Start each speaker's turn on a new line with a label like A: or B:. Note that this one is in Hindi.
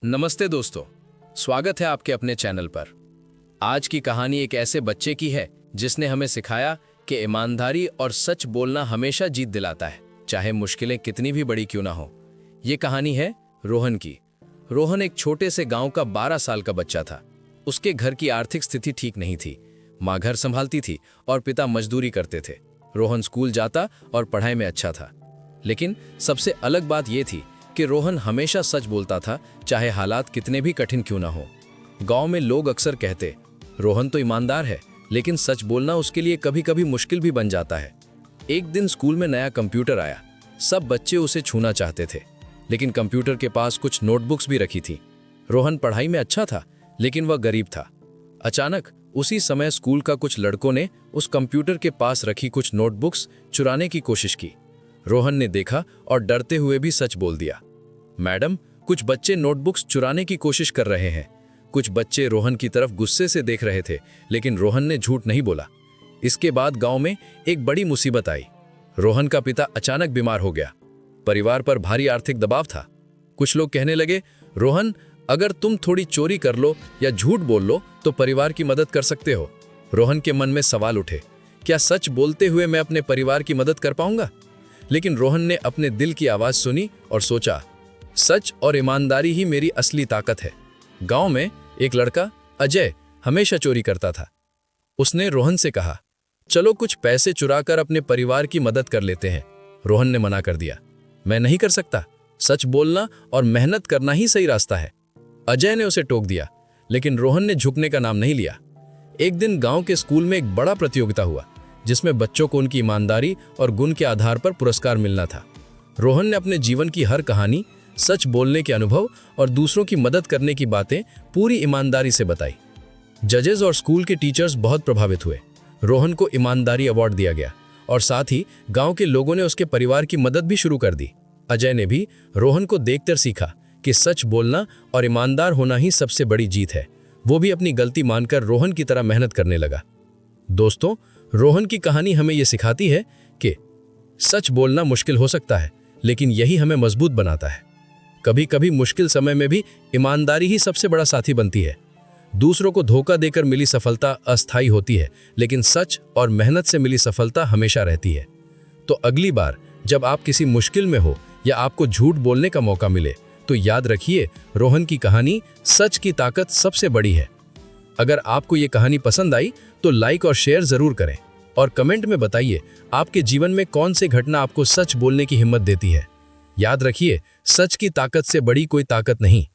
A: नमस्ते दोस्तों, स्वागत है आपके अपने चैनल पर। आज की कहानी एक ऐसे बच्चे की है जिसने हमें सिखाया कि ईमानदारी और सच बोलना हमेशा जीत दिलाता है, चाहे मुश्किलें कितनी भी बड़ी क्यों ना हो। ये कहानी है रोहन की। रोहन एक छोटे से गांव का 12 साल का बच्चा था। उसके घर की आर्थिक स्थिति ठीक नहीं थी। माँ घर संभालती थी और पिता मजदूरी करते थे। रोहन स्कूल जाता और पढ़ाई में अच्छा था, लेकिन सबसे अलग बात यह थी कि रोहन हमेशा सच बोलता था, चाहे हालात कितने भी कठिन क्यों ना हो। गांव में लोग अक्सर कहते, रोहन तो ईमानदार है, लेकिन सच बोलना उसके लिए कभी कभी मुश्किल भी बन जाता है। एक दिन स्कूल में नया कंप्यूटर आया। सब बच्चे उसे छूना चाहते थे, लेकिन कंप्यूटर के पास कुछ नोटबुक्स भी रखी थी। रोहन पढ़ाई में अच्छा था, लेकिन वह गरीब था। अचानक उसी समय स्कूल का कुछ लड़कों ने उस कंप्यूटर के पास रखी कुछ नोटबुक्स चुराने की कोशिश की। रोहन ने देखा और डरते हुए भी सच बोल दिया, मैडम, कुछ बच्चे नोटबुक्स चुराने की कोशिश कर रहे हैं। कुछ बच्चे रोहन की तरफ गुस्से से देख रहे थे, लेकिन रोहन ने झूठ नहीं बोला। इसके बाद गांव में एक बड़ी मुसीबत आई। रोहन का पिता अचानक बीमार हो गया। परिवार पर भारी आर्थिक दबाव था। कुछ लोग कहने लगे, रोहन, अगर तुम थोड़ी चोरी कर लो या झूठ बोल लो तो परिवार की मदद कर सकते हो। रोहन के मन में सवाल उठे, क्या सच बोलते हुए मैं अपने परिवार की मदद कर पाऊंगा? लेकिन रोहन ने अपने दिल की आवाज सुनी और सोचा, सच और ईमानदारी ही मेरी असली ताकत है। गांव में एक लड़का अजय हमेशा चोरी करता था। उसने रोहन से कहा, चलो कुछ पैसे चुराकर अपने परिवार की मदद कर लेते हैं। रोहन ने मना कर दिया, मैं नहीं कर सकता। सच बोलना और मेहनत करना ही सही रास्ता है। अजय ने उसे टोक दिया, लेकिन रोहन ने झुकने का नाम नहीं लिया। एक दिन गांव के स्कूल में एक बड़ा प्रतियोगिता हुआ, जिसमें बच्चों को उनकी ईमानदारी और गुण के आधार पर पुरस्कार मिलना था। रोहन ने अपने जीवन की हर कहानी, सच बोलने के अनुभव और दूसरों की मदद करने की बातें पूरी ईमानदारी से बताई। जजेस और स्कूल के टीचर्स बहुत प्रभावित हुए। रोहन को ईमानदारी अवार्ड दिया गया और साथ ही गांव के लोगों ने उसके परिवार की मदद भी शुरू कर दी। अजय ने भी रोहन को देखकर सीखा कि सच बोलना और ईमानदार होना ही सबसे बड़ी जीत है। वो भी अपनी गलती मानकर रोहन की तरह मेहनत करने लगा। दोस्तों, रोहन की कहानी हमें यह सिखाती है कि सच बोलना मुश्किल हो सकता है, लेकिन यही हमें मजबूत बनाता है। कभी कभी मुश्किल समय में भी ईमानदारी ही सबसे बड़ा साथी बनती है। दूसरों को धोखा देकर मिली सफलता अस्थायी होती है, लेकिन सच और मेहनत से मिली सफलता हमेशा रहती है। तो अगली बार जब आप किसी मुश्किल में हो या आपको झूठ बोलने का मौका मिले, तो याद रखिए, रोहन की कहानी सच की ताकत सबसे बड़ी है। अगर आपको ये कहानी पसंद आई तो लाइक और शेयर जरूर करें और कमेंट में बताइए आपके जीवन में कौन सी घटना आपको सच बोलने की हिम्मत देती है। याद रखिए, सच की ताकत से बड़ी कोई ताकत नहीं।